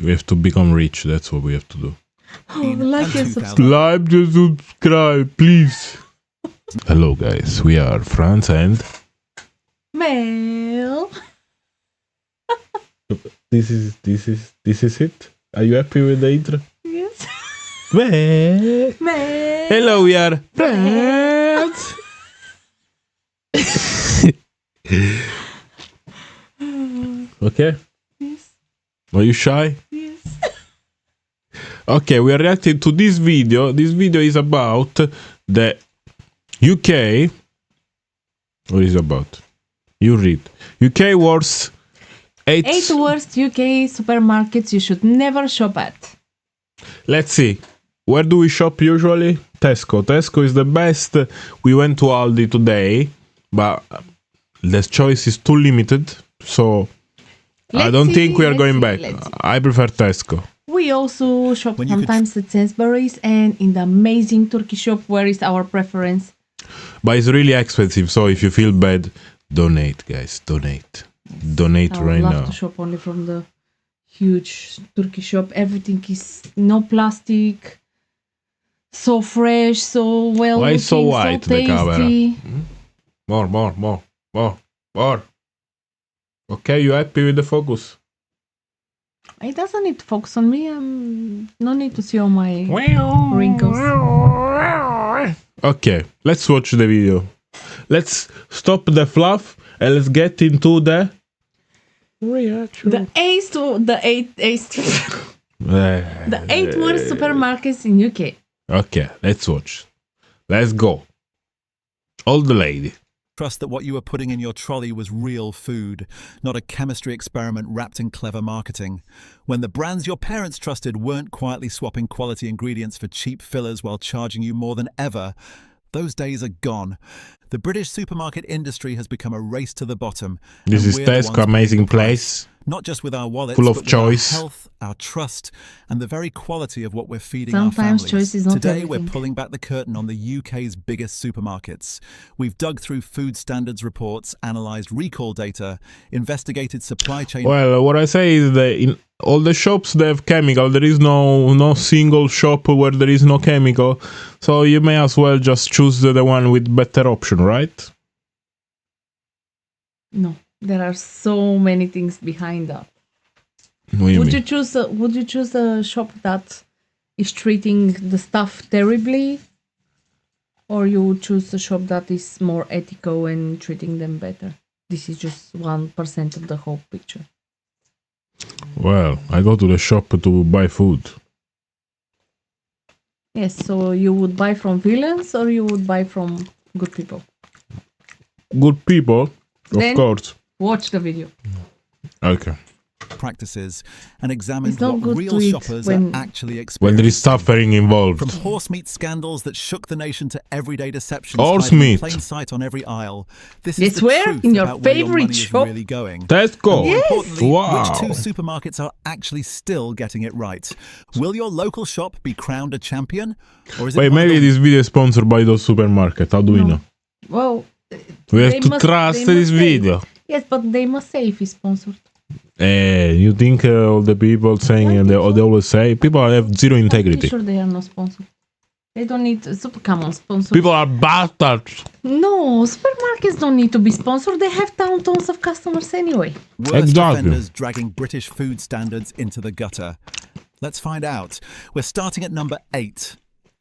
We have to become rich. That's what we have to do. Like and subscribe, just subscribe, please. Hello, guys. We are Franz and Mel. This is it. Are you happy with the intro? Yes. Mel. Hello, we are Franz. Okay. Yes. Are you shy? Yes. Okay, we are reacting to this video. This video is about the UK. What is it about? You read. UK worst 8 worst UK supermarkets you should never shop at. Let's see. Where do we shop usually? Tesco. Tesco is the best. We went to Aldi today, but the choice is too limited. So I don't think we are going back. I prefer Tesco. We also shop sometimes at Sainsbury's and in the amazing Turkey shop where is our preference. But it's really expensive, so if you feel bad, donate, guys. Donate. Donate right now. I love to shop only from the huge Turkey shop. Everything is no plastic, so fresh, so well Why looking, so white, so tasty. The camera? More. Okay, you happy with the focus? It doesn't need to focus on me. No need to see all my wrinkles. Okay, let's watch the video. Let's stop the fluff and let's get into the reaction. The eight worst supermarkets in UK. Okay, let's watch. Let's go. Old lady. Trust that what you were putting in your trolley was real food, not a chemistry experiment wrapped in clever marketing. When the brands your parents trusted weren't quietly swapping quality ingredients for cheap fillers while charging you more than ever, those days are gone. The British supermarket industry has become a race to the bottom. This is Tesco, amazing place. Not just with our wallets, full of but choice. With our health, our trust, and the very quality of what we're feeding Sometimes our families. Choice is not Today, everything. we're pulling back the curtain on the UK's biggest supermarkets. We've dug through food standards reports, analysed recall data, investigated supply chain... Well, what I say is that in all the shops they have chemical. There is no single shop where there is no chemical. So you may as well just choose the one with better option, right? No. There are so many things behind that. Would you choose a shop that is treating the stuff terribly, or you would choose a shop that is more ethical and treating them better? This is just 1% of the whole picture. Well, I go to the shop to buy food. Yes, so you would buy from villains or you would buy from good people? Good people, of course. Watch the video. Okay. Practices and examined what real shoppers are actually experiencing. When there is suffering involved. From horse meat scandals that shook the nation to everyday deceptions horse meat. In plain sight on every aisle. This is the truth in your about where favorite your money shop. is really going. Tesco. More importantly, Wow. which two supermarkets are actually still getting it right? Will your local shop be crowned a champion? Or is it maybe this video is sponsored by those supermarkets. How do we know? Well, we have to trust this video. Yes, but they must say if it's sponsored. You think all the people saying they always say people have zero integrity. I'm sure they are not sponsored. They don't need come on sponsor. People are bastards. No, supermarkets don't need to be sponsored. They have tons of customers anyway. Worst offenders dragging British food standards into the gutter. Let's find out. We're starting at number 8.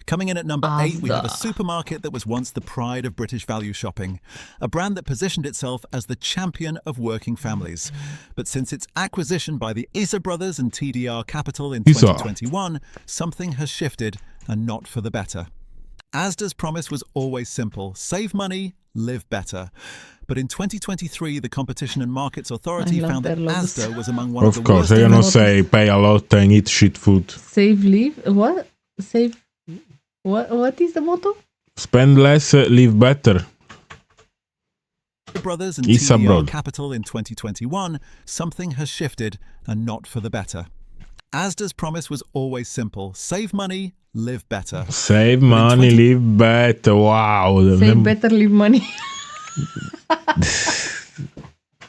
Coming in at number 8, we have a supermarket that was once the pride of British value shopping, a brand that positioned itself as the champion of working families. But since its acquisition by the Isa brothers and TDR Capital in 2021, something has shifted, and not for the better. Asda's promise was always simple: save money, live better. But in 2023, the Competition and Markets Authority found that Asda was among one of the worst... Of course, they cannot say pay a lot and eat shit food. Save, live, what? Save... What is the motto? Spend less, live better. Brothers and TDR Capital in 2021, something has shifted, and not for the better. Asda's promise was always simple: save money, live better. Save money, live better. Wow. Save better, live money.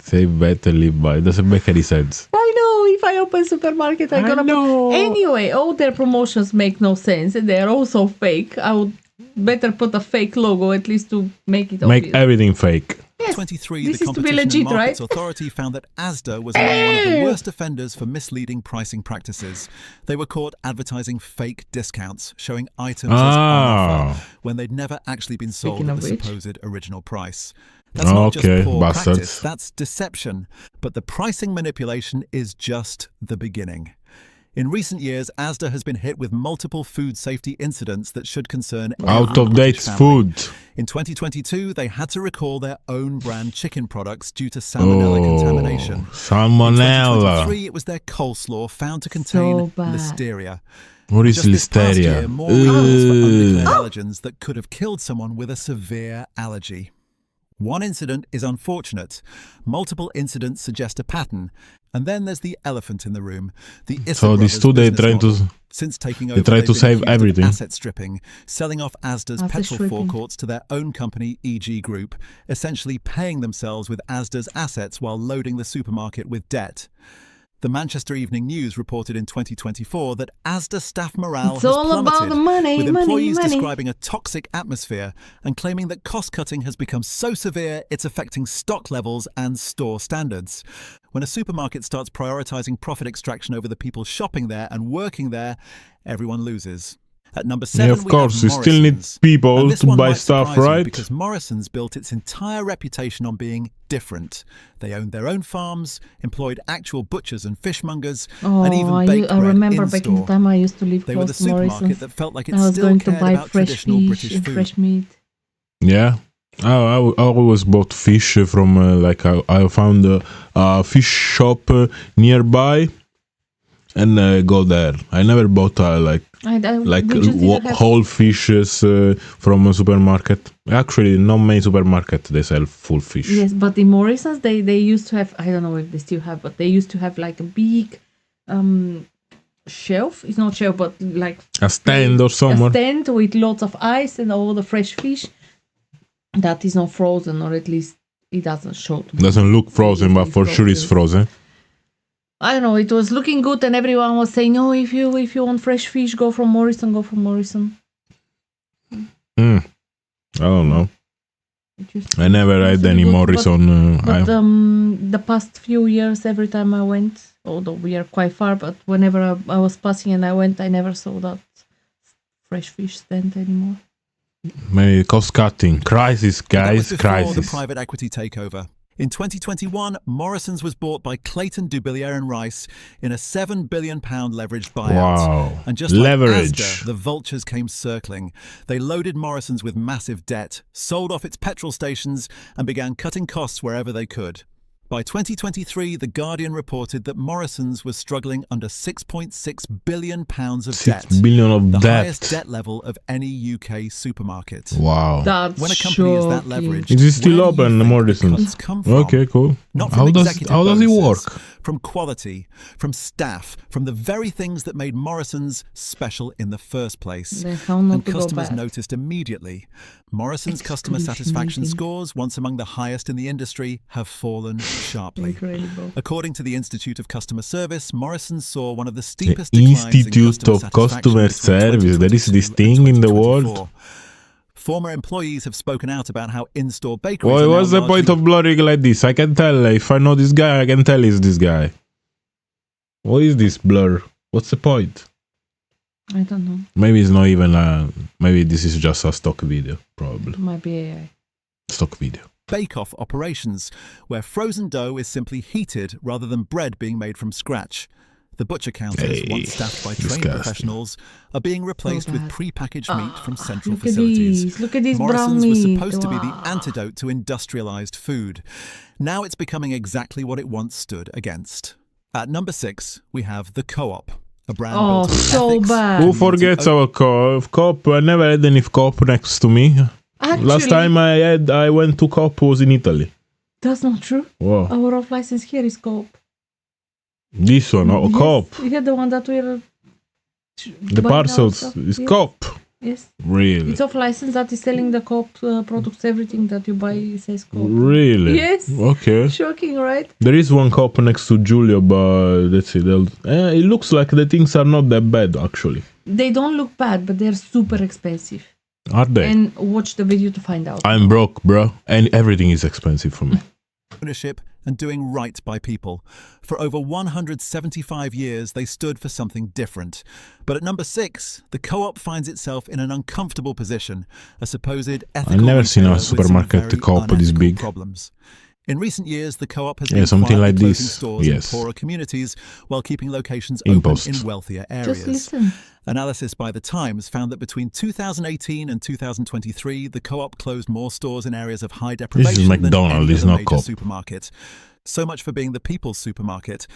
Save better, live better. Doesn't make any sense. I know. If I I open supermarket, I'm I gonna know. anyway, all their promotions make no sense and they're also fake. I would better put a fake logo at least to make it Make obvious. everything fake. Yes, 23, this the is to be Competition legit, and Markets right? Authority found that Asda was among one of the worst offenders for misleading pricing practices. They were caught advertising fake discounts, showing items as on offer when they'd never actually been sold Speaking at of the which. supposed original price. That's not just Okay, poor bastards. practice, that's deception. But the pricing manipulation is just the beginning. In recent years, Asda has been hit with multiple food safety incidents that should concern every Out of British date family. food. In 2022, they had to recall their own brand chicken products due to salmonella contamination. In Salmonella. 2023, it was their coleslaw found to contain So bad. listeria. What is Just this past listeria? year, more recalls for undeclared allergens that could have killed someone with a severe allergy. One incident is unfortunate. Multiple incidents suggest a pattern. And then there's the elephant in the room, the Issa So these brothers two, they business trying to- model. Since taking over, try they've to been save accused of everything. asset stripping, selling off Asda's Asset petrol stripping. forecourts to their own company, EG Group, essentially paying themselves with Asda's assets while loading the supermarket with debt. The Manchester Evening News reported in 2024 that Asda staff morale It's has all about plummeted, the money, with money, employees money. describing a toxic atmosphere and claiming that cost-cutting has become so severe it's affecting stock levels and store standards. When a supermarket starts prioritising profit extraction over the people shopping there and working there, everyone loses. At number 7, Yeah, of we course, have you still need Morrison's. people And this to one buy might stuff, surprise you right? because Morrison's built its entire reputation on being different. They owned their own farms, employed actual butchers and fishmongers, and even baked I bread remember in back in the store. time I used to live They were the close to Morrison's. supermarket that felt like it I was still going to cared buy about fresh traditional fish British and food. fresh meat. Yeah. I always bought fish from I found a fish shop nearby and go there. I never bought We just didn't have- whole fishes from a supermarket. Actually, not many supermarkets they sell full fish. Yes, but in Morrison's they used to have, I don't know if they still have, but they used to have like a big shelf. It's not shelf, but like A stand or a somewhere. stand with lots of ice and all the fresh fish that is not frozen, or at least it doesn't show. To be. Doesn't look frozen, but for sure it's frozen. I don't know. It was looking good, and everyone was saying, "No, if you want fresh fish, go from Morrison. Go from Morrison." I don't know. It used to I be- never it used had to be any good, Morrison. But the past few years, every time I went, although we are quite far, but whenever I was passing and I went, I never saw that fresh fish stand anymore. Maybe cost cutting. Crisis, But that was guys, before the crisis. private equity takeover. In 2021, Morrison's was bought by Clayton, Dubilier and Rice in a £7 billion leveraged buyout. Wow. And just like Leverage. Asda, the vultures came circling. They loaded Morrison's with massive debt, sold off its petrol stations, and began cutting costs wherever they could. By 2023, The Guardian reported that Morrison's was struggling under £6.6 billion of 6 debt, billion of the debt. highest debt level of any UK supermarket. Wow. That's When a company is that shocking. leveraged, Is it still where do you open, think Morrison's? the cuts come from? Okay, cool. Not from How does executive it bonuses, work? From quality, from staff, from the very things that made Morrison's special in the first place. Then how not And to go customers bad? noticed immediately. Morrison's customer satisfaction Excruciating. scores, once among the highest in the industry, have fallen sharply. Incredible. According to the Institute of Customer Service, Morrison's saw one of the The steepest declines in Institute customer of satisfaction Customer between Service. There is this 2022 thing and in the world. 2024. Former employees have spoken out about how in-store bakeries Well, are now what's the point largely of blurring like this? I can tell. If I know this guy, I can tell it's this guy. What is this blur? What's the point? I don't know. Maybe it's not even maybe this is just a stock video. Probably. Might be AI. Stock video. bake-off operations, where frozen dough is simply heated rather than bread being made from scratch. The butcher counters, Hey, once staffed by trained disgusting. professionals, are being replaced with bad. pre-packaged meat from central Look at facilities. these. Look at this brown Morrison's was meat. supposed to be the Wow. antidote to industrialized food. Now it's becoming exactly what it once stood against. At number 6, we have the Co-op, a brand Oh, built on so ethics, bad. Who community forgets our Coop? I never had any Coop next to me. Actually, Last time I went to Coop was in Italy. that's not true. Wow. Our off license here is Coop. This one, Yes, Coop. we had the one that we're The buying parcels our stuff. is Yes. Coop. Yes. Really? It's off license that is selling the Co-op products. Everything that you buy says Co-op. Really? Yes. Okay. Shocking, right? There is one Co-op next to Giulio, but let's see. It looks like the things are not that bad, actually. They don't look bad, but they're super expensive. Are they? And watch the video to find out. I'm broke, bro, and everything is expensive for me. Ownership and doing right by people. For over 175 years, they stood for something different. But at number 6, the Co-op finds itself in an uncomfortable position, a supposed ethical I've never seen a retailer with some supermarket very Co-op this unethical big. problems. In recent years, the Co-op has Yeah, been something quietly like closing this. stores Yes. in poorer communities while keeping locations Impost. open in wealthier Just areas. listen. Analysis by The Times found that between 2018 and 2023, the Co-op closed more stores in areas of high deprivation than McDonald's, any it's other not major Co-op. supermarket. So much for being the people's supermarket.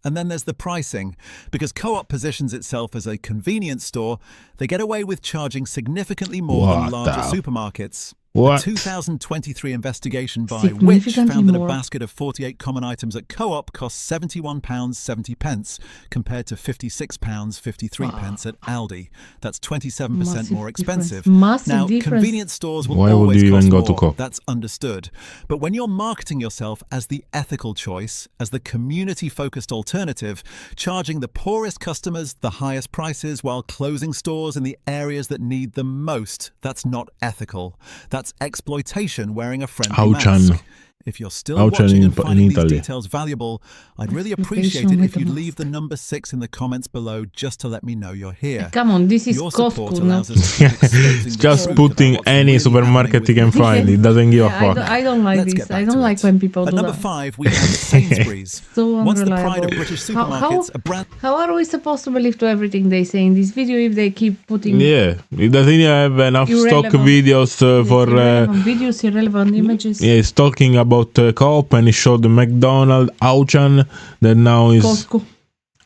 And then there's the pricing. Because Co-op positions itself as a convenience store, they get away with charging significantly more than What larger the- supermarkets. What? A 2023 investigation by Which Significantly found that a more. basket of 48 common items at Co-op cost £71.70 compared to £56.53 at Aldi. That's 27% Massive more expensive. difference. Massive Now, difference. convenience stores will Why would always you cost even go to more. Co-op? That's understood. But when you're marketing yourself as the ethical choice, as the community-focused alternative, charging the poorest customers the highest prices while closing stores in the areas that need them most, that's not ethical. That's exploitation wearing a friendly Auchan. mask. If you're still Auchan watching and in finding these Italy. details valuable, I'd really appreciate Exploitation it with if a you'd mask. leave the number 6 in the comments below just to let me know you're here. Come on, this is Your support Costco, allows not... us to keep exposing the Just truth putting about what's any really supermarket happening you can with find. It doesn't give a Yeah, fuck. I don't like Let's this. get back I don't to like it. when people At do number that. 5, we have Sainsbury's. So Once the pride unreliable. of British How- supermarkets, a brand How are we supposed to believe to everything they say in this video if they keep putting Yeah, it doesn't have enough stock Irrelevant. videos for. irrelevant videos, irrelevant images? Yeah, it's talking about Co-op and he showed the McDonald's, Auchan, that now is Costco.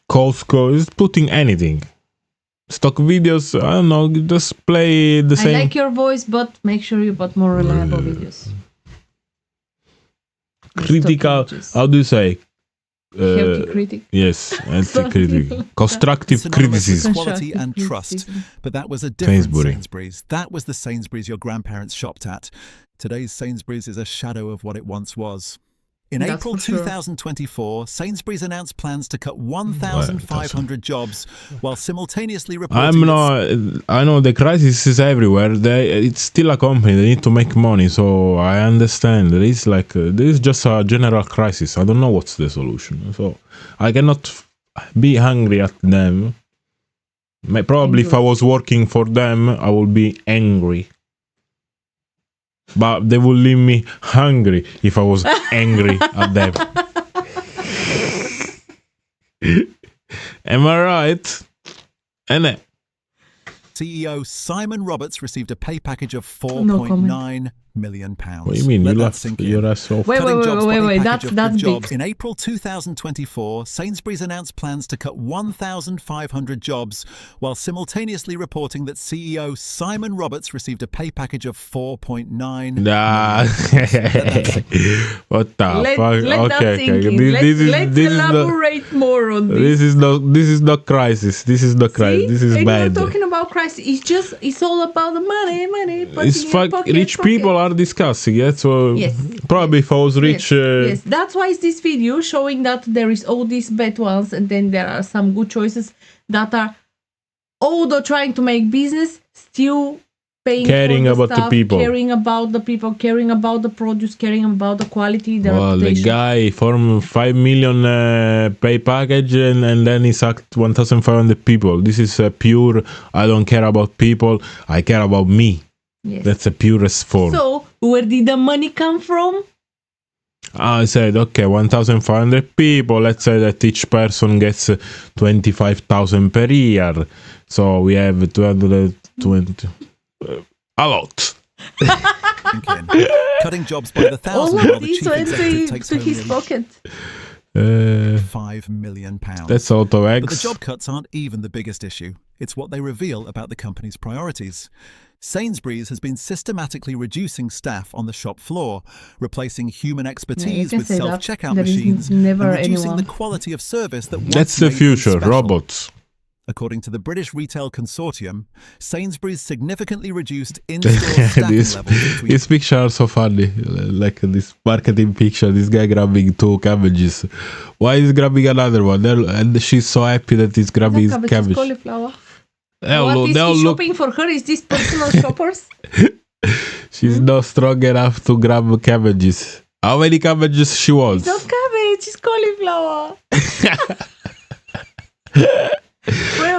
Costco. Is putting anything. Stock videos, I don't know, just play the I same. like your voice, but make sure you put more reliable videos. Critical, Stock images. how do you say? Healthy critic. Yes, anti-critical. Constructive synonymous with criticism. quality and Constructive trust. criticism. But that was a different Sainsbury. Sainsbury's. That was the Sainsbury's your grandparents shopped at. Today's Sainsbury's is a shadow of what it once was. In That's April for sure. 2024, Sainsbury's announced plans to cut 1,500 jobs while simultaneously reporting I'm not. I know the crisis is everywhere. It's still a company. They need to make money. So I understand. There is there is just a general crisis. I don't know what's the solution. So I cannot be angry at them. Probably if I was working for them, I would be angry. But they would leave me hungry if I was angry at them. Am I right? And CEO Simon Roberts received a pay package of No £4.9 million. what do you mean? Let You that left sink in. your ass off. Wait, Cutting jobs by a package That's of that's good jobs. big. In April 2024, Sainsbury's announced plans to cut 1,500 jobs while simultaneously reporting that CEO Simon Roberts received a pay package of £4.9 million. Nah. What the Let fuck? that sink in. Let's elaborate more on this. This is not crisis. This is not crisis. See? This is and bad. We're talking about crisis. It's all about the money. It's rich people are discussing it. So Yes. probably if I was rich, Yes, that's why it's this video showing that there is all these bad ones and then there are some good choices that are, although trying to make business, still paying Caring for the about the stuff, people. caring about the people, caring about the produce, caring about the quality, the well, the reputation. guy formed 5 million pay package and then he sacked 1,500 people. This is pure. I don't care about people. I care about me. Yes. That's the purest form. So, where did the money come from? I said, okay, 1,500 people. Let's say that each person gets 25,000 per year. So we have 220. A lot. Cutting jobs by the thousand All while of the these chief went executive takes to home his nearly pocket. £5 million. That's out of But the eggs. job cuts aren't even the biggest issue. It's what they reveal about the company's priorities. Sainsbury's has been systematically reducing staff on the shop floor, replacing human expertise can with say that. self-checkout There is machines never and reducing anyone. the quality of service that once That's the made them future. special. Robots. A according to the British Retail Consortium, Sainsbury's significantly reduced in-store staffing this levels between this picture are so funny. Like this marketing picture, this guy grabbing 2 cabbages. Why is he grabbing another one? And she's so happy that he's grabbing his Cabbage is cabbage. cauliflower. They'll What look- is they'll he look- shopping for her? Is this personal shoppers? She's not strong enough to grab cabbages. How many cabbages she wants? It's not cabbage, it's cauliflower.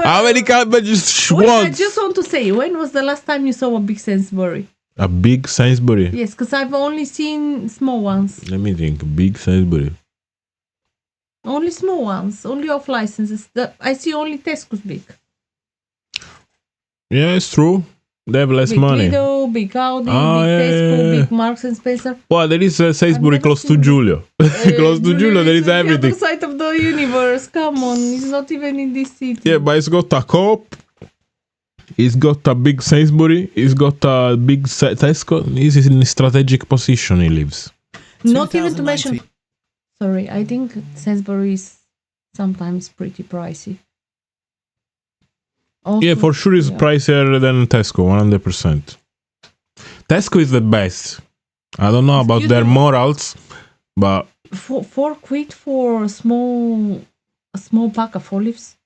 How many cabbages she Wait, I wants? just want to say, when was the last time you saw a big Sainsbury? A big Sainsbury. Yes, because I've only seen small ones. Let me think. Big Sainsbury. Only small ones, only off licenses. I see only Tesco's big. Yeah, it's true. They have less Big money. Lidl, big Audi, Ah, big yeah, Tesco, yeah, yeah. big Marks and Spencer. Well, there is a Sainsbury never close to seen- Giulio. Close to Giulio, there is The other everything. side of the universe. Come on, it's not even in this city. Yeah, but it's got a Co-op. It's got a big Sainsbury. It's got a big Tesco. This is in a strategic position he lives. Not even to mention. 2019. Sorry, I think Sainsbury is sometimes pretty pricey. Also, Yeah, for sure it's yeah. pricier than Tesco, 100%. Tesco is the best. I don't know about Excuse their me? morals, but £4 for a small pack of olives.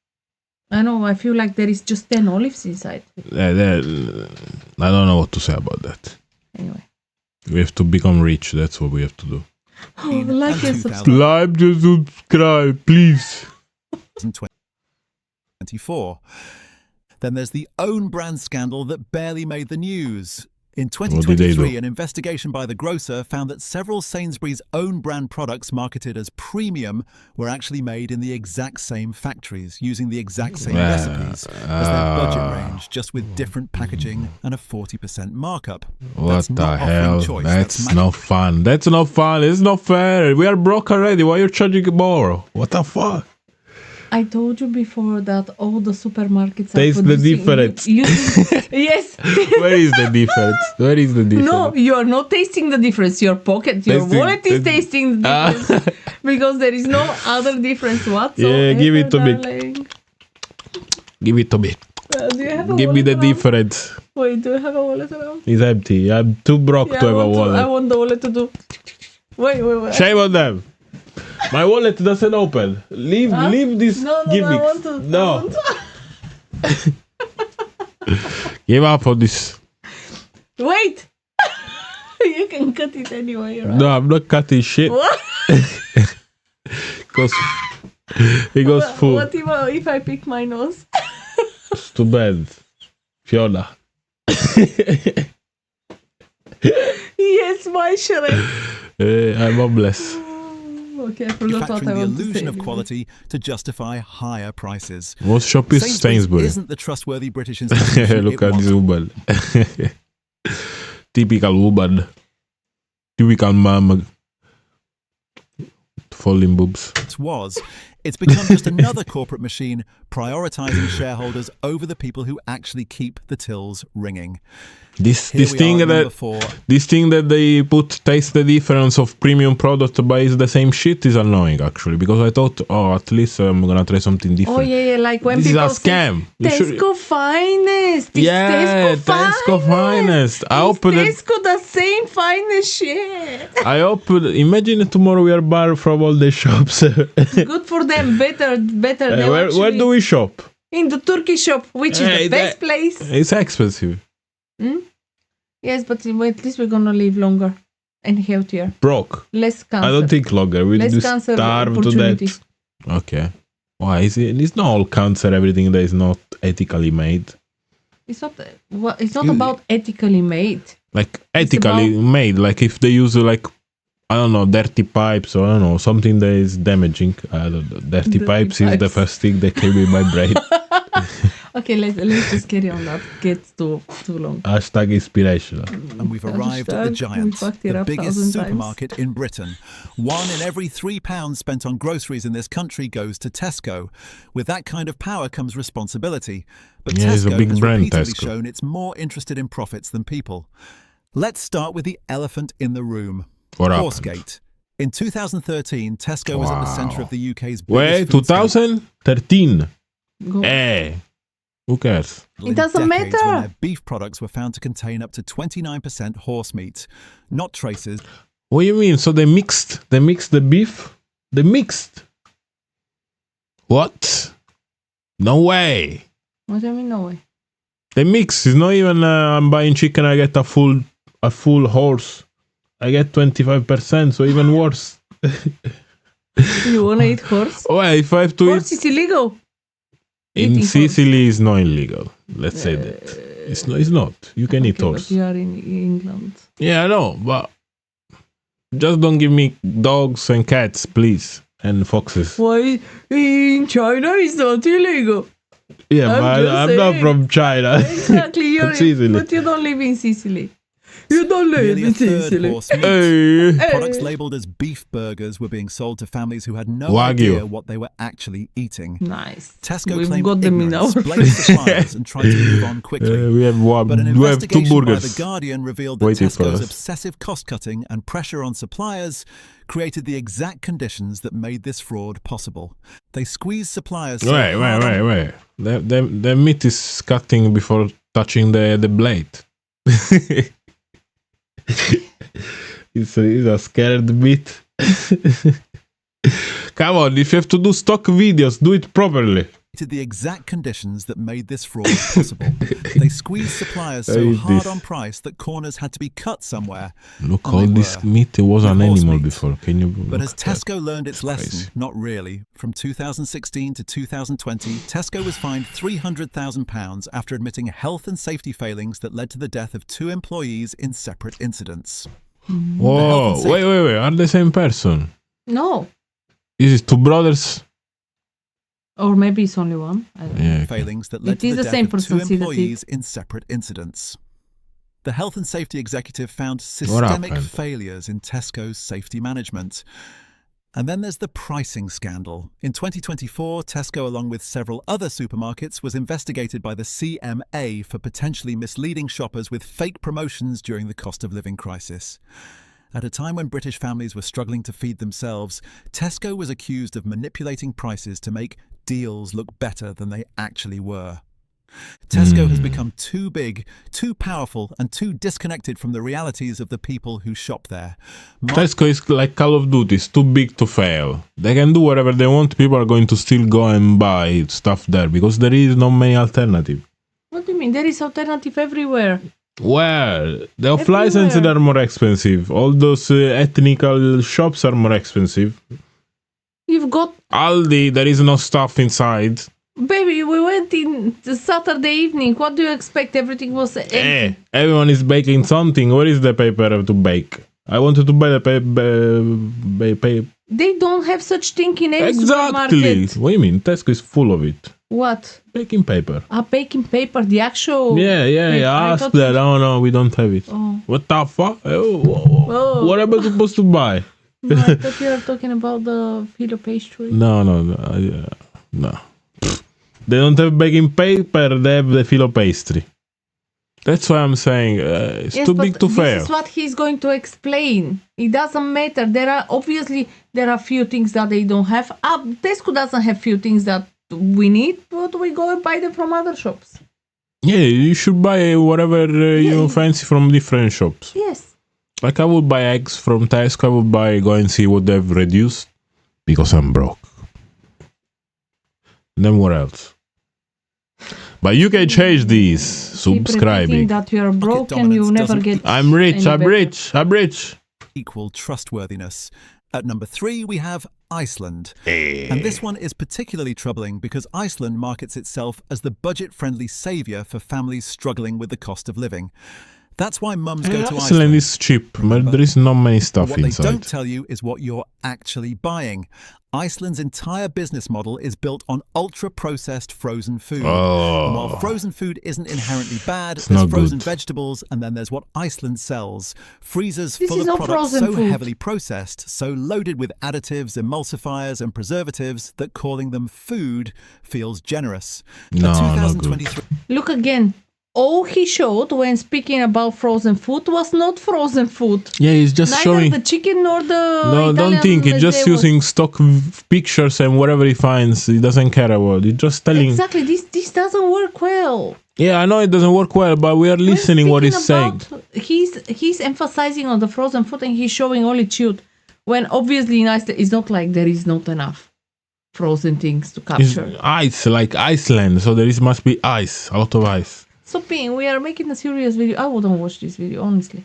I know. I feel like there is just 10 olives inside. I don't know what to say about that. Anyway, We have to become rich. That's what we have to do. like and 2000. subscribe. Like and subscribe, please. 2024. Then there's the own brand scandal that barely made the news. In did they 2023, do? an investigation by the grocer found that several Sainsbury's own brand products marketed as premium were actually made in the exact same factories, using the exact same recipes as their budget range, just with different packaging and a 40% markup. What That's the not offering hell? choice, That's that's not fun. That's not fun. It's not fair. We are broke already. Why are you charging more? What the fuck? I told you before that all the supermarkets are Taste the producing- difference. Yes. Where is the difference? Where is the difference? No, you are not tasting the difference. Your pocket, your Tasting- wallet is tasting the difference because there is no other difference whatsoever. Yeah, give it to me. darling. Give it to me. Do you have a Give me wallet the around? difference. Wait, do you have a wallet around? It's empty. I'm too broke Yeah, to have a I wallet. want the wallet to do. Wait. Shame on them. My wallet doesn't open. Leave this No, I gimmicks. want to. No. I want to. Give up on this. Wait. You can cut it anyway, right? No, I'm not cutting shit. What? It goes full. What if I pick my nose? It's too bad. Fiona. Yes, my Shrek. I'm homeless. Okay, I forgot what Factoring I the want to illusion say. of quality to justify higher prices. What shop is Sainsbury? isn't the trustworthy British institution Look it at once this woman. Typical woman. Typical mom. Falling boobs. was. It's become just another corporate machine prioritizing shareholders over the people who actually keep the tills ringing. This Here we thing are at number that 4. this thing that they put taste the difference of premium product but it's the same shit is annoying actually because I thought at least I'm gonna try something different. Oh yeah, like when This is people a scam. say You should- Tesco finest. It's Yeah, Tesco finest. I It's opened it. Tesco the same finest shit. I hope. Imagine tomorrow we are barred from all the shops. Good for them. Better. They'll where actually- do we shop? In the Turkey shop, which is Hey, the best place. It's expensive. Yes, but at least we're gonna live longer and healthier. Broke. Less cancer. I don't think longer. We'll Less just cancer starve to opportunity. death. Okay. Why is it? It's not all cancer. Everything that is not ethically made. It's not about ethically made. Like ethically made. Like if they use like I don't know dirty pipes or I don't know something that is damaging. I don't know. Dirty pipes is the pipes. first thing that came in my brain. Okay, let's just carry on. That gets too long. Hashtag inspirational. And we've arrived at the Hashtag, Giant, we fucked it the up biggest 1,000 times. supermarket in Britain. 1 in every £3 spent on groceries in this country goes to Tesco. With that kind of power comes responsibility. But Yeah, it's a Tesco big has brand, repeatedly Tesco. shown it's more interested in profits than people. Let's start with the elephant in the room. What happened? Horsegate. In 2013, Tesco was at the centre of the UK's biggest Wait, food scandal. 2013. Go. Who cares? It doesn't decades matter. When their beef products were found to contain up to 29% horse meat, not traces. What do you mean? So they mixed the beef? They mixed. What? No way. What do you mean, no way? They mix. It's not even I'm buying chicken, I get a full horse. I get 25%, so even worse. You wanna eat horse? Well, if I have to Horse is illegal. in Eating Sicily is not illegal. Let's say that. It's not. You can eat Okay, horse. but you are in England. Yeah, I know, but just don't give me dogs and cats, please, and foxes. Why in China it's not illegal? Yeah, I'm but just I'm not saying. from China. Exactly, you're Sicily. but you don't live in Sicily. You don't live Nearly a in third Sicily. horse meat. Hey. Products labelled as beef burgers were being sold to families who had no Wagyu. idea what they were actually eating. Nice. Tesco We've claimed got them in ignorance, our blamed suppliers, and tried to move on quickly. We have one. But an We have two investigation by The burgers. Guardian revealed that waiting for Tesco's us. obsessive cost-cutting and pressure on suppliers created the exact conditions that made this fraud possible. They squeezed suppliers so hard on- Wait. The meat is cutting before touching the blade. It's a scared meat. Come on, if you have to do stock videos, do it properly. the exact conditions that made this fraud possible. They squeezed suppliers so Eat hard this. on price that corners had to be cut somewhere. Look, And all they this were. meat, it was With an horse animal meat. before. Can you? But look has at that? Tesco learned its lesson? crazy. Not really. From 2016 to 2020, Tesco was fined £300,000 after admitting health and safety failings that led to the death of 2 employees in separate incidents. Whoa, health and wait. Are the same person? No. Is it two brothers? Or maybe it's only one. I don't know. Yeah. Okay. Failings that led It to is the the same death of 2 person, see the employees in separate incidents. The health and safety executive found What systemic happened? failures in Tesco's safety management. And then there's the pricing scandal. In 2024, Tesco, along with several other supermarkets, was investigated by the CMA for potentially misleading shoppers with fake promotions during the cost of living crisis. At a time when British families were struggling to feed themselves, Tesco was accused of manipulating prices to make deals look better than they actually were. Tesco has become too big, too powerful, and too disconnected from the realities of the people who shop there. Tesco is like Call of Duty. It's too big to fail. They can do whatever they want. People are going to still go and buy stuff there because there is not many alternative. What do you mean? There is alternative everywhere. Well, the off Everywhere. licensed are more expensive. All those ethnical shops are more expensive. You've got Aldi, there is no stuff inside. baby. We went in the Saturday evening. What do you expect? Everything was empty. Everyone is baking something. Where is the paper to bake? I wanted to buy the paper. They don't have such thing in any Exactly. supermarket. What do you mean? Tesco is full of it. What? Baking paper. Baking paper, the actual. Yeah. I Ask thought that. Oh no, we don't have it. Oh. What the fuck? Oh. What am I supposed to buy? No, I thought you were talking about the filo pastry. No. No. They don't have baking paper. They have the filo pastry. That's why I'm saying it's Yes, too but big to this fail. is what he's going to explain. It doesn't matter. There are few things that they don't have. Tesco doesn't have few things that we need, but we go and buy them from other shops. Yeah, you should buy whatever you fancy from different shops. Yes. Like I would buy eggs from Tesco. I would go and see what they've reduced because I'm broke. Then what else? But you can change these. Keep repeating Subscribing. that you are broke and dominance you never doesn't get. I'm rich. any I'm better. rich. I'm rich. Equal trustworthiness. At number 3, we have Iceland. And this one is particularly troubling because Iceland markets itself as the budget-friendly saviour for families struggling with the cost of living. That's why mums go to Iceland Iceland. is cheap, but there is not many stuff What they inside. don't tell you is what you're actually buying. Iceland's entire business model is built on ultra-processed frozen food. And while Oh, frozen food isn't inherently bad, It's there's not frozen good. vegetables, and then there's what Iceland sells. Freezers This full is of not products frozen so food. heavily processed, so loaded with additives, emulsifiers, and preservatives that calling them food feels generous. No, A not good. 2023 Look again. all he showed when speaking about frozen food was not frozen food. Yeah, he's just Neither showing. the chicken nor the No, don't Italian think. He's just they was- using stock pictures and whatever he finds, he doesn't care about. He's just telling. Exactly. This doesn't work well. Yeah, I know it doesn't work well, but we are listening what he's saying. He's emphasizing on the frozen food and he's showing only chilled. When obviously in Iceland it's not like there is not enough frozen things to It's capture. ice, like Iceland, so there must be ice, a lot of ice. So Ping, we are making a serious video. I wouldn't watch this video, honestly.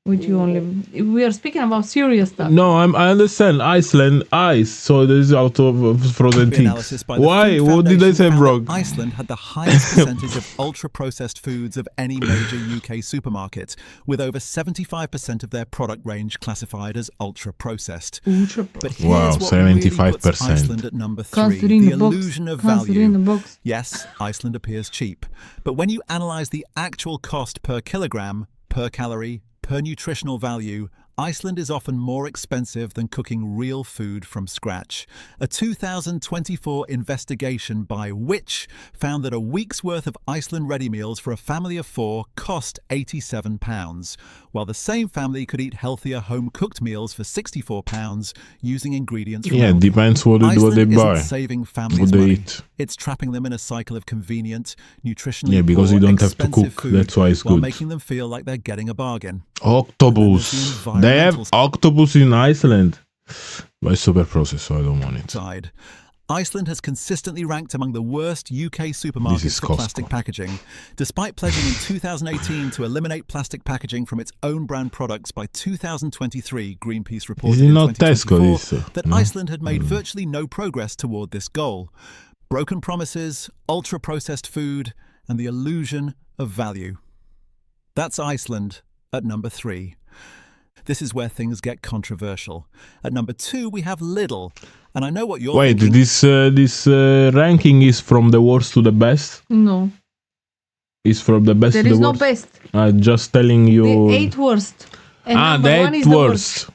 With you only. We are speaking about serious stuff. No, I understand Iceland, ice, so there is a lot of frozen The things. analysis by the Why? Food What did I Foundation say found that wrong? Iceland had the highest percentage of ultra-processed foods of any major UK supermarket, with over 75% of their product range classified as ultra-processed. But here's Wow, what really puts 75%. Iceland at number 3, Considering the the box. illusion of Considering the value. box. Yes, Iceland appears cheap, but when you analyse the actual cost per kilogram, per calorie, per nutritional value, Iceland is often more expensive than cooking real food from scratch. A 2024 investigation by Which found that a week's worth of Iceland ready meals for a family of 4 cost £87, while the same family could eat healthier home-cooked meals for £64 using ingredients from Yeah, Aldi. depends what they Iceland buy. isn't saving families What they money. eat. It's trapping them in a cycle of convenient, nutritionally Yeah, because poor, you don't have to expensive cook. food, That's why it's while good. making them feel like they're getting a bargain. Octopus. And then They have there's the octopus in Iceland. But it's super processed, so I don't want it. Side. Iceland has consistently ranked among the worst UK This supermarkets is for Costco. plastic packaging, despite pledging in 2018 to eliminate plastic packaging from its own brand products by 2023. Greenpeace reported Is it in not Tesco, 2024 this, that no? Iceland had made virtually no progress toward this goal. Broken promises, ultra-processed food, and the illusion of value. That's Iceland at number 3. This is where things get controversial. At number 2, we have Lidl. And I know what you're Wait, thinking. this ranking is from the worst to the best? No. Is from the best There to the is no worst? best. Just telling you. The 8 worst. And number the 1 eight is the worst. worst.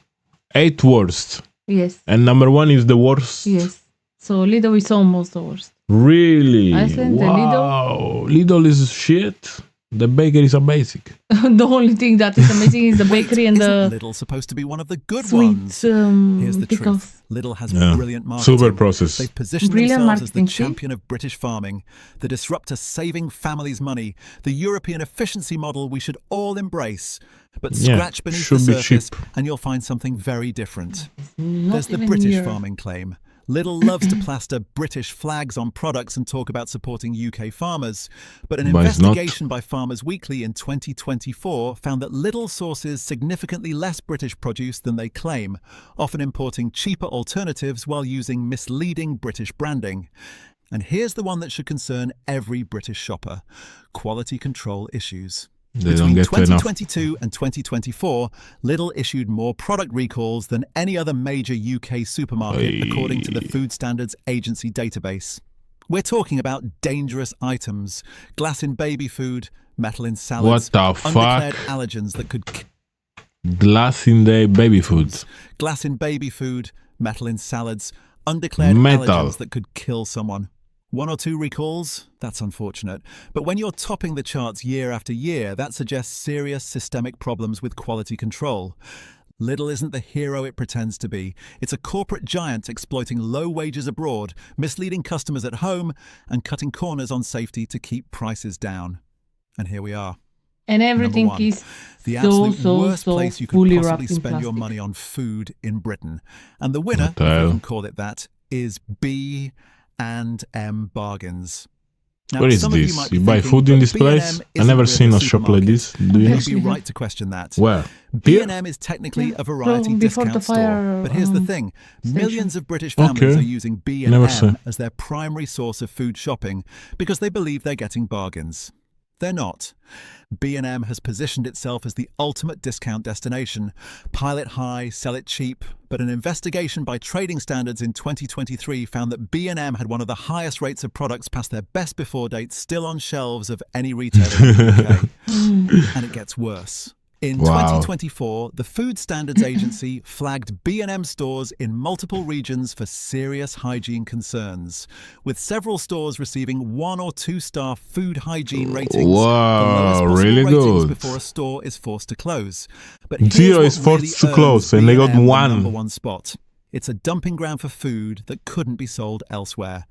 8 worst. Yes. And number 1 is the worst? Yes. So Lidl is almost the worst. Really? Iceland and wow. Lidl is shit. The bakery is a basic. The only thing that is amazing is the bakery and Isn't the Lidl supposed to be one of the good sweet ones? Here's the pickles. truth. Lidl has Yeah. brilliant marketing. Super process. They've positioned Brilliant themselves as the marketing, see? champion of British farming, the disruptor saving families money, the European efficiency model we should all embrace. But Yeah, scratch beneath should the be surface cheap. and you'll find something very different. Not There's the even British near. farming claim. Lidl loves to plaster British flags on products and talk about supporting UK farmers. But an But it's not. investigation by Farmers Weekly in 2024 found that Lidl sources significantly less British produce than they claim, often importing cheaper alternatives while using misleading British branding. And here's the one that should concern every British shopper: quality control issues. They don't Between get to enough. 2022 and 2024, Lidl issued more product recalls than any other major UK supermarket, according to the Food Standards Agency database. We're talking about dangerous items: glass in baby food, metal in salads, What the undeclared fuck? allergens that could Glass in the baby food. glass in baby food, metal in salads, undeclared Metal. allergens that could kill someone. 1 or 2 recalls? That's unfortunate. But when you're topping the charts year after year, that suggests serious systemic problems with quality control. Lidl isn't the hero it pretends to be. It's a corporate giant exploiting low wages abroad, misleading customers at home, and cutting corners on safety to keep prices down. And here we are. And everything Number 1, is the so, absolute so, worst so place you fully could possibly wrapped in spend your plastic. money on food in Britain. And the winner, What the if we hell? can call it that, is B and M bargains. Now, What is some of you this? might You be buy thinking, food in "But this place? B&M I isn't never really seen a shop like supermarket." this. Do you know? You'd be right to question that. Where? B&M is technically Yeah, a variety so before the discount store. fire, But here's the thing. Millions of British families Okay. are using Never seen. B&M as their primary source of food shopping because they believe they're getting bargains. They're not. B&M has positioned itself as the ultimate discount destination. Pile it high, sell it cheap. But an investigation by Trading Standards in 2023 found that B&M had one of the highest rates of products past their best before dates still on shelves of any retailer in the UK. And it gets worse. In Wow. 2024, the Food Standards Agency flagged B&M stores in multiple regions for serious hygiene concerns, with several stores receiving 1 or 2-star food hygiene ratings, the lowest Wow, possible really ratings good. before a store is forced to close. But here's 0 what is forced really to close, earns and they got B&M the 1. number 1 spot. It's a dumping ground for food that couldn't be sold elsewhere.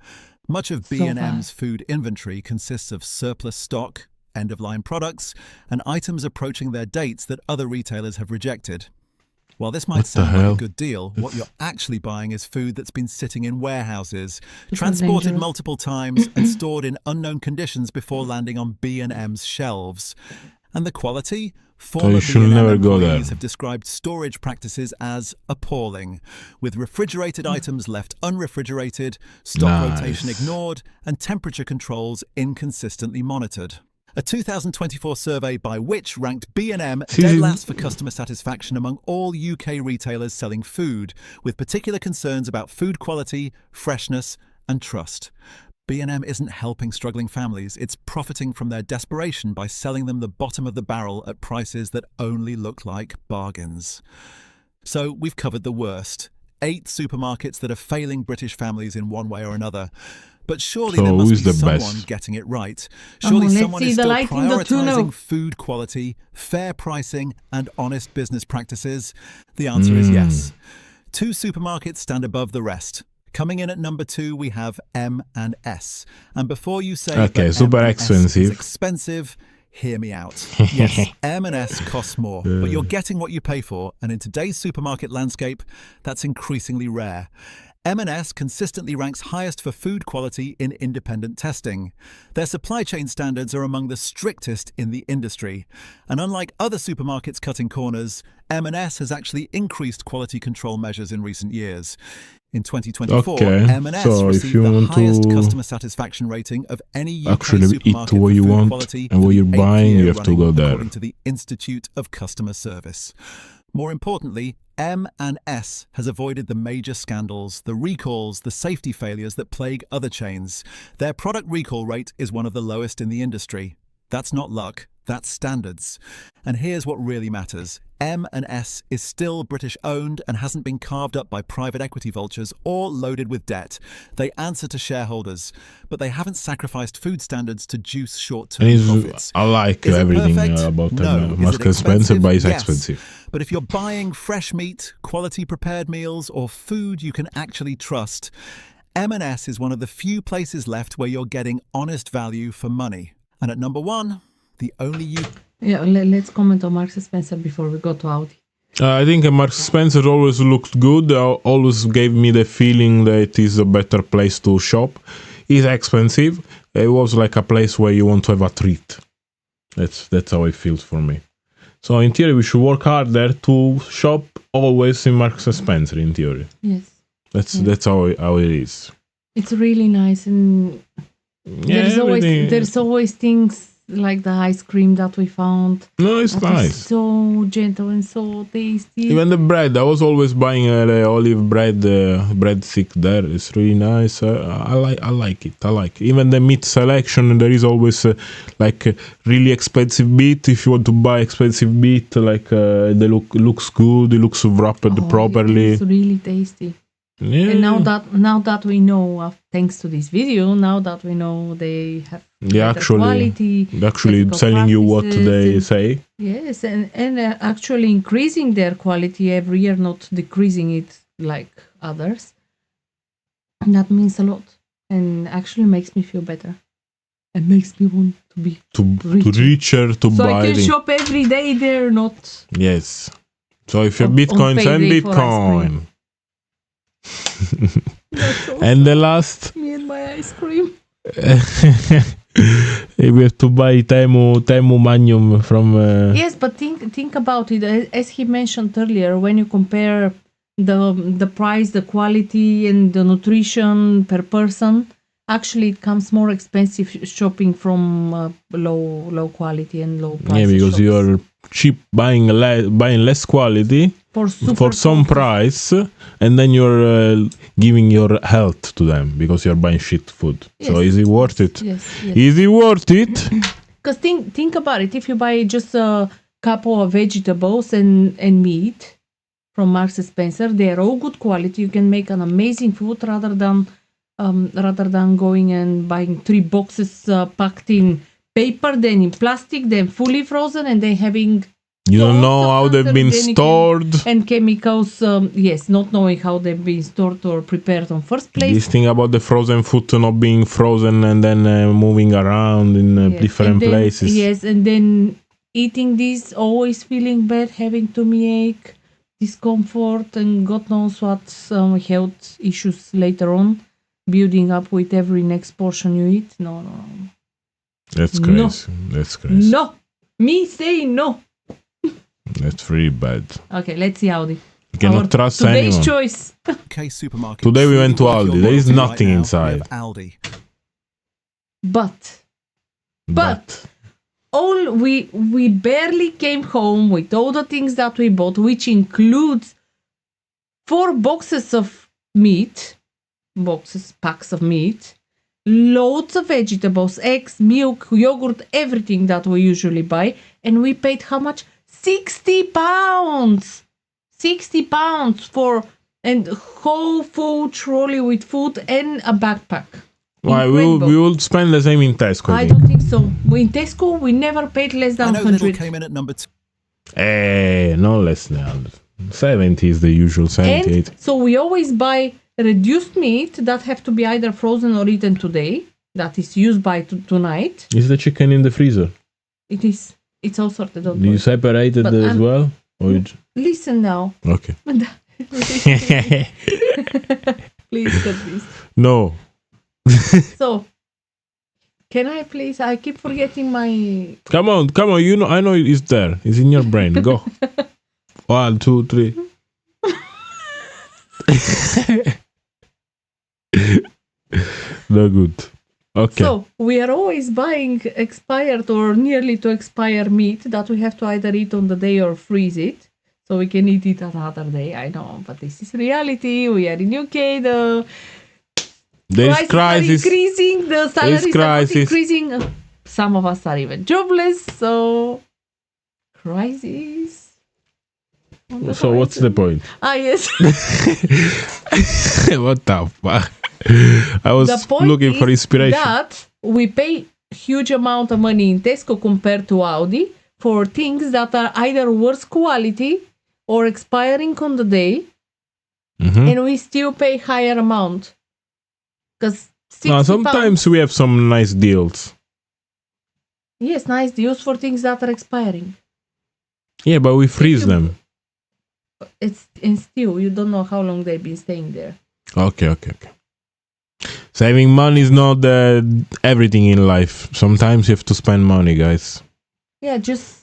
Much of So B&M's bad. food inventory consists of surplus stock, end-of-line products, and items approaching their dates that other retailers have rejected. While this might What the sound like a hell? good deal, what you're actually buying is food that's been sitting in warehouses, Super transported dangerous. multiple times, and stored in unknown conditions before landing on B&M's shelves. And the quality? Former you should B&M never go there. employees have described storage practices as appalling, with refrigerated items left unrefrigerated, stock rotation Nice. ignored, and temperature controls inconsistently monitored. A 2024 survey by Which ranked B&M dead last for customer satisfaction among all UK retailers selling food, with particular concerns about food quality, freshness, and trust. B&M isn't helping struggling families, it's profiting from their desperation by selling them the bottom of the barrel at prices that only look like bargains. So we've covered the worst. 8 supermarkets that are failing British families in one way or another. But surely there So must who's be the someone best? getting it right. Come Surely on, let's someone see is the still light in the tunnel. prioritising food quality, fair pricing, and honest business practices. The answer is yes. 2 supermarkets stand above the rest. Coming in at number 2, we have M&S. And before you say Okay, that super M&S expensive. is expensive, hear me out. Yes, M&S costs more, but you're getting what you pay for, and in today's supermarket landscape, that's increasingly rare. M&S consistently ranks highest for food quality in independent testing. Their supply chain standards are among the strictest in the industry. And unlike other supermarkets cutting corners, M&S has actually increased quality control measures in recent years. In 2024, Okay, M&S so if received you the want highest to customer satisfaction rating of any UK actually eat supermarket what for you food want quality and for what the you're 8th buying, year you have to running, go there. according to the Institute of Customer Service. More importantly, M&S has avoided the major scandals, the recalls, the safety failures that plague other chains. Their product recall rate is one of the lowest in the industry. That's not luck, that's standards. And here's what really matters. M&S is still British owned and hasn't been carved up by private equity vultures or loaded with debt. They answer to shareholders, but they haven't sacrificed food standards to juice short-term And profits. I like Is it everything perfect? about No. them. Is Marks it and Spencer, expensive? but it's Yes. expensive. But if you're buying fresh meat, quality prepared meals, or food you can actually trust, M&S is one of the few places left where you're getting honest value for money. And at number 1, the only Yeah, let's comment on Marks and Spencer before we go to Audi. I think Marks Spencer always looked good. Always gave me the feeling that it is a better place to shop. It's expensive. It was like a place where you want to have a treat. That's how it feels for me. So in theory, we should work harder to shop always in Marks and Spencer. In theory, Yes. that's how it is. It's really nice, and Yeah, there's always things like the ice cream that we found. No, it's That nice. is so gentle and so tasty. Even the bread, I was always buying the olive bread, breadstick there. It's really nice. I like it. I like it. Even the meat selection. There is always like a really expensive meat. If you want to buy expensive meat, like they looks good. It looks wrapped properly. It's really tasty. Yeah. And now that we know, thanks to this video, now that we know they have better quality, actually ethical selling you what practices, they and- say. Yes, and actually increasing their quality every year, not decreasing it like others. That means a lot, and actually makes me feel better, and makes me want to be To richer to so buy. I can shop every day there, not Yes. So if you have On Bitcoin, send payday for ice Bitcoin. so And the last, me and my ice cream. we have to buy Temu Magnum from. Yes, but think about it. As he mentioned earlier, when you compare the price, the quality, and the nutrition per person, actually it comes more expensive shopping from low quality and low price. Yeah, because shops. you're cheap buying less quality for some price, and then you're giving your health to them because you're buying shit food. Yes, So is it worth it? Yes. Is it worth it? Because think about it. If you buy just a couple of vegetables and meat from Marks and Spencer. They are all good quality. You can make an amazing food rather than going and buying 3 boxes packed in paper, then in plastic, then fully frozen, and then having You don't know how they've been stored. And chemicals, yes, not knowing how they've been stored or prepared in first place. This thing about the frozen food not being frozen and then moving around in different places. Yes, and then eating this, always feeling bad, having tummy ache, discomfort, and God knows what health issues later on, building up with every next portion you eat. No. That's crazy. No. That's crazy. No. Me saying no. That's really bad. Okay, let's see Aldi. You cannot trust today's anyone. choice. UK supermarket. Today we went to If you're Aldi. There is loyalty nothing right now, inside. we have Aldi. But all we barely came home with all the things that we bought, which includes 4 boxes of meat, packs of meat, loads of vegetables, eggs, milk, yogurt, everything that we usually buy, and we paid how much? £60. £60 for a whole full trolley with food and a backpack. Why we will spend the same in Tesco. I don't think so. In Tesco, we never paid less than I know Lidl 100. came in at number 2. No less than 100. 70 is the usual, 78. And so we always buy reduced meat that have to be either frozen or eaten today. That is used by tonight. Is the chicken in the freezer? It is. It's all sorted out. Do you separate it as well? Or Listen now. Okay. Please cut this. No. So, can I please? I keep forgetting my. Come on. You know, I know it's there. It's in your brain. Go. 1, 2, 3. No good. Okay. So we are always buying expired or nearly to expire meat that we have to either eat on the day or freeze it, so we can eat it another day. I know, but this is reality. We are in UK. The prices are increasing. The salaries are not increasing. Some of us are even jobless. So crisis. So what's the point? Yes. What the fuck? I was looking for inspiration. That we pay huge amount of money in Tesco compared to Aldi for things that are either worse quality or expiring on the day, and we still pay higher amount. Because sometimes we have some nice deals. Yes, nice deals for things that are expiring. Yeah, but we freeze them. And still, you don't know how long they've been staying there. Okay. Saving money is not everything in life. Sometimes you have to spend money, guys. Yeah, just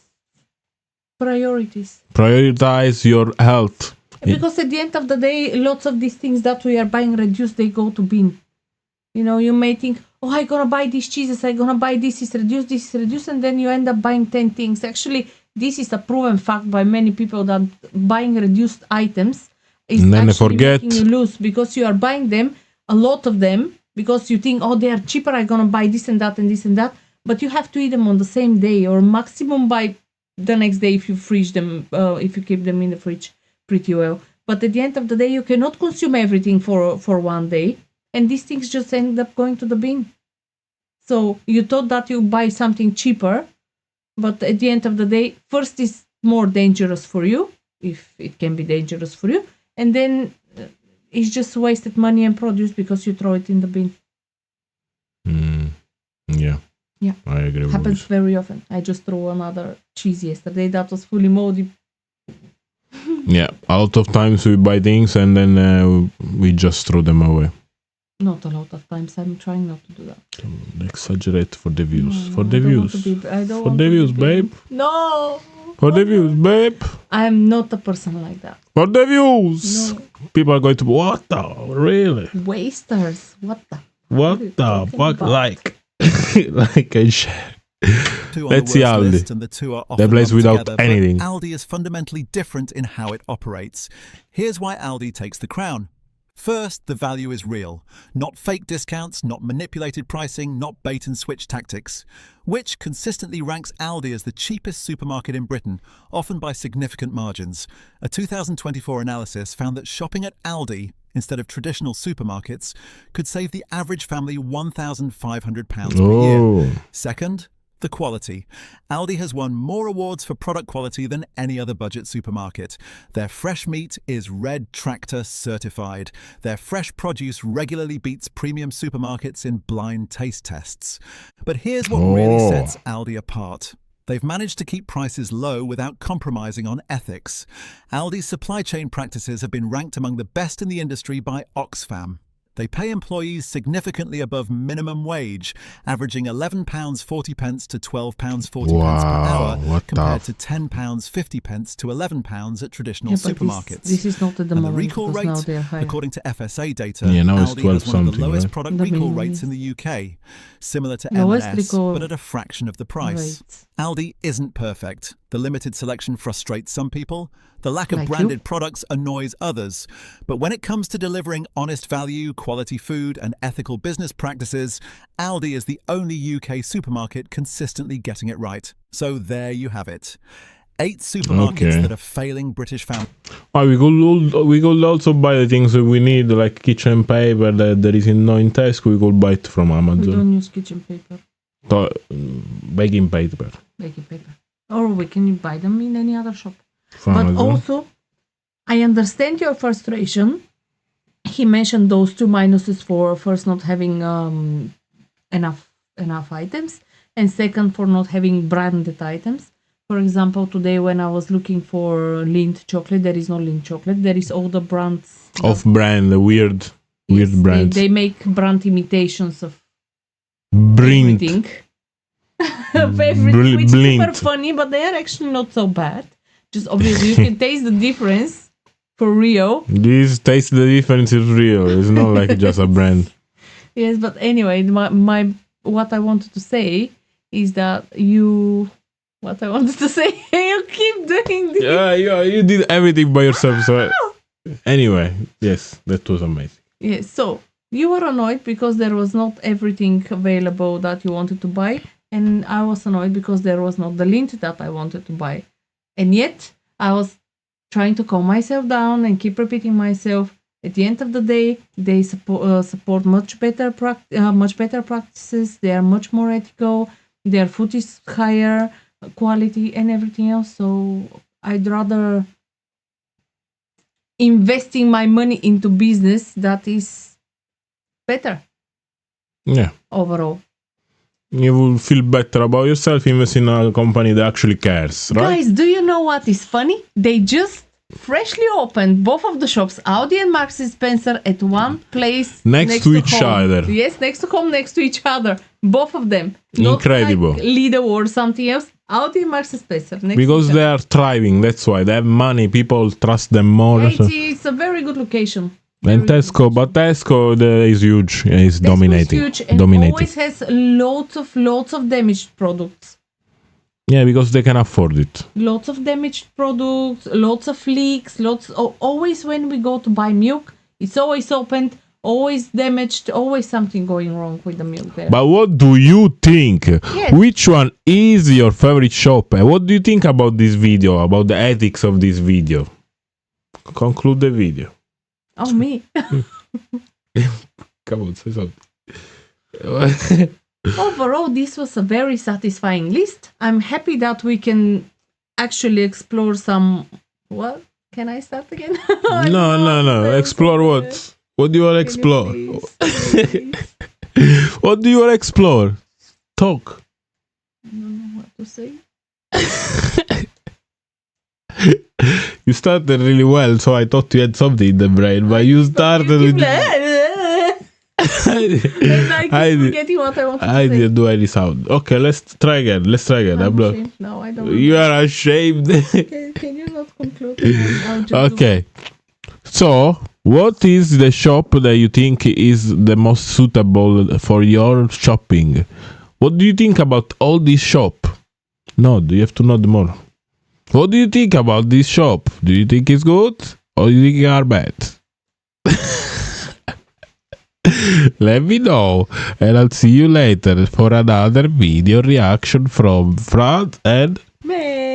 priorities. Prioritize your health. Because at the end of the day, lots of these things that we are buying reduced, they go to bin. You know, you may think, I'm gonna buy these cheeses, I'm gonna buy this is reduced, and then you end up buying 10 things. Actually, this is a proven fact by many people that buying reduced items is actually making you lose, because you are buying them, a lot of them, because you think, they are cheaper, I'm gonna buy this and that and this and that, but you have to eat them on the same day or maximum by the next day if you freeze them, if you keep them in the fridge pretty well. But at the end of the day, you cannot consume everything for one day, and these things just end up going to the bin. So you thought that you buy something cheaper, but at the end of the day, first is more dangerous for you, if it can be dangerous for you, and then it's just wasted money and produce because you throw it in the bin. Yeah. Yeah. I agree with Happens this. very often. I just threw another cheese yesterday that was fully moldy. Yeah, a lot of times we buy things and then we just throw them away. Not a lot of times. I'm trying not to do that. Exaggerate for the views. No, for the I don't views. want to be- I don't For want the to views, be- babe. No! For the views, babe. I am not a person like that. For the views. No. People are going to, what the, really? Wasters. What the? What are you the talking fuck? about? Like and share. 2 on Let's the see worst Aldi. list, and the 2 are The often place lumped without together, but anything. Aldi is fundamentally different in how it operates. Here's why Aldi takes the crown. First, the value is real. Not fake discounts, not manipulated pricing, not bait and switch tactics. Which consistently ranks Aldi as the cheapest supermarket in Britain, often by significant margins. A 2024 analysis found that shopping at Aldi, instead of traditional supermarkets, could save the average family £1,500 per year. Second, the quality. Aldi has won more awards for product quality than any other budget supermarket. Their fresh meat is Red Tractor certified. Their fresh produce regularly beats premium supermarkets in blind taste tests. But here's what really sets Aldi apart. They've managed to keep prices low without compromising on ethics. Aldi's supply chain practices have been ranked among the best in the industry by Oxfam. They pay employees significantly above minimum wage, averaging £11.40 to £12.40 per hour, compared to £10.50 to £11 at traditional supermarkets. This is not at the and moment. The recall rate, according to FSA data, now it's Aldi has one of the lowest right? product recall rates in the UK, similar to M&S, but at a fraction of the price. Aldi isn't perfect. The limited selection frustrates some people. The lack of branded products annoys others. But when it comes to delivering honest value, quality food, and ethical business practices, Aldi is the only UK supermarket consistently getting it right. So there you have it. 8 supermarkets that are failing British families. We could also buy the things that we need, like kitchen paper that there is in Tesco. We could buy it from Amazon. We don't use kitchen paper. Baking paper. Baking paper. Or we can buy them in any other shop. From but Amazon. also, I understand your frustration. He mentioned those 2 minuses for first not having enough items, and second for not having branded items. For example, today when I was looking for Lindt chocolate, there is no Lindt chocolate. There is all the brands of brand, the weird brands. They make brand imitations of Brint. everything. Everything, which is super funny, but they are actually not so bad. Just obviously you can taste the difference for real. This taste the difference is real. It's not like just a brand. Yes, but anyway, my what I wanted to say is that you keep doing this. Yeah, you did everything by yourself. So anyway, yes, that was amazing. Yes, so you were annoyed because there was not everything available that you wanted to buy, and I was annoyed because there was not the Lindt that I wanted to buy. And yet, I was trying to calm myself down and keep repeating myself. At the end of the day, they support much better practices. They are much more ethical. Their food is higher quality and everything else. So I'd rather investing my money into business that is better. Yeah. Overall. You will feel better about yourself invest in a company that actually cares, right? Guys, do you know what is funny? They just freshly opened both of the shops, Audi and Marks & Spencer, at one place next to each home. other. Yes, next to home, next to each other. Both of them. Incredible. Not like Lidl or something else. Audi and Marks & Spencer. Because they are thriving, that's why. They have money, people trust them more. Yeah, it's a very good location. And Tesco, but Tesco is huge. It's dominating. Tesco is huge and always has lots of damaged products. Yeah, because they can afford it. Lots of damaged products, lots of leaks, always when we go to buy milk, it's always opened, always damaged, always something going wrong with the milk there. But what do you think? Yes. Which one is your favorite shop? What do you think about this video, about the ethics of this video? Conclude the video. Oh, me. Come on, say something. Overall, this was a very satisfying list. I'm happy that we can actually explore some... What? Can I start again? No. Explore what? What do you want to explore? Please? What do you want to explore? Talk. I don't know what to say. You started really well, so I thought you had something in the brain, but you started with... I keep forgetting what I wanted to say. I didn't do any sound. Okay, let's try again. I'm ashamed. No, I don't. You are ashamed. Can you not conclude? Okay. So, what is the shop that you think is the most suitable for your shopping? What do you think about all this shop? Nod, you have to nod more. What do you think about this shop? Do you think it's good or do you think it's bad? Let me know, and I'll see you later for another video reaction from Front and Man.